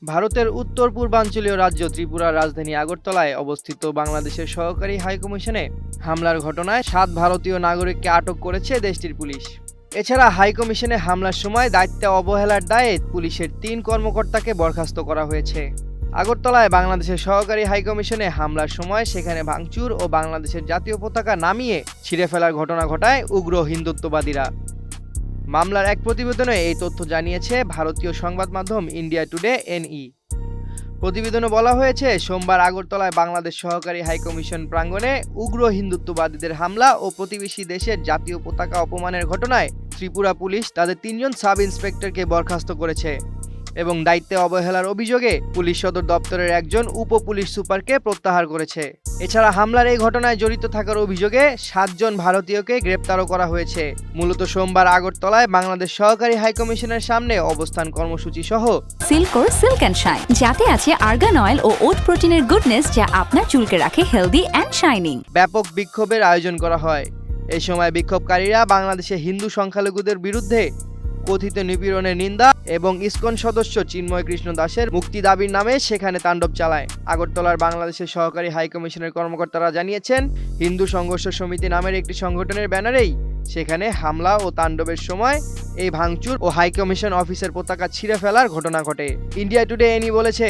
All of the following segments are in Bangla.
ভারতের উত্তর পূর্বাঞ্চলীয় রাজ্য ত্রিপুরার রাজধানী আগরতলায় অবস্থিত বাংলাদেশের সহকারী হাইকমিশনে হামলার ঘটনায় ৭ ভারতীয় নাগরিককে আটক করেছে দেশটির পুলিশ। এছাড়া হাইকমিশনে হামলার সময় দায়িত্বে অবহেলার দায়ে পুলিশের ৩ কর্মকর্তাকে বরখাস্ত করা হয়েছে। আগরতলায় বাংলাদেশের সহকারী হাইকমিশনে হামলার সময় সেখানে ভাঙচুর ও বাংলাদেশের জাতীয় পতাকা নামিয়ে ছিঁড়ে ফেলার ঘটনা ঘটায় উগ্র হিন্দুত্ববাদীরা। মামলার এক প্রতিবেদনে এই তথ্য জানিয়েছে ভারতীয় সংবাদ মাধ্যম ইন্ডিয়া টুডে এনই। প্রতিবেদনে বলা হয়েছে, সোমবার আগরতলায় বাংলাদেশ সহকারী হাইকমিশন প্রাঙ্গণে উগ্র হিন্দুত্ববাদীদের হামলা ও প্রতিবেশী দেশের জাতীয় পতাকা অপমানের ঘটনায় ত্রিপুরা পুলিশ তাদের ৩ জন সাব ইন্সপেক্টরকে বরখাস্ত করেছে এবং দায়িত্বে অবহেলার অভিযোগে পুলিশ সদর দপ্তরের একজন উপ পুলিশ সুপারকে প্রত্যাহার করেছে। এছাড়া হামলার এই ঘটনায় জড়িত থাকার অভিযোগে ৭ জন ভারতীয়কে গ্রেপ্তারও করা হয়েছে। মূলত সোমবার আগরতলায় বাংলাদেশ সহকারী হাইকমিশনের সামনে অবস্থান কর্মসূচি সহ সিল্কোর সিল্ক অ্যান্ড শাইন, যাতে আছে আর্গান অয়েল ও ওট প্রোটিনের গুডনেস, যা আপনার চুলকে রাখে হেলদি অ্যান্ড শাইনিং। ব্যাপক বিক্ষোভের আয়োজন করা হয়। এই সময় বিক্ষোভকারীরা বাংলাদেশে হিন্দু সংখ্যালঘুদের বিরুদ্ধে কথিত নিপীড়নের নিন্দা এবং ইসকন সদস্য চিন্ময় কৃষ্ণ দাসের মুক্তি দাবির নামে সেখানে তাণ্ডব চালায়। আগরতলার বাংলাদেশের সহকারী হাইকমিশনের কর্মকর্তারা জানিয়েছেন, হিন্দু সংঘর্ষ সমিতি নামের একটি সংগঠনের ব্যানারেই সেখানে হামলা ও তাণ্ডবের সময় এই ভাঙচুর ও হাইকমিশন অফিসের পতাকা ছিঁড়ে ফেলার ঘটনা ঘটে। ইন্ডিয়া টুডে এনি বলেছে,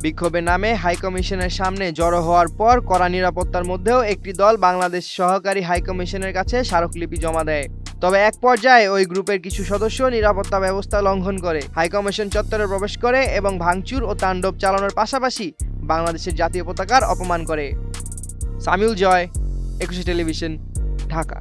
বিক্ষোভের নামে হাইকমিশনের সামনে জড়ো হওয়ার পর কড়া নিরাপত্তার মধ্যেও একটি দল বাংলাদেশ সহকারী হাইকমিশনের কাছে স্মারকলিপি জমা দেয়। তবে এক পর্যায়ে ওই গ্রুপের কিছু সদস্য নিরাপত্তা ব্যবস্থা লঙ্ঘন করে হাইকমিশন চত্বরে প্রবেশ করে এবং ভাঙচুর ও তাণ্ডব চালানোর পাশাপাশি বাংলাদেশের জাতীয় পতাকার অপমান করে। সামিউল জয়, ২১ টেলিভিশন, ঢাকা।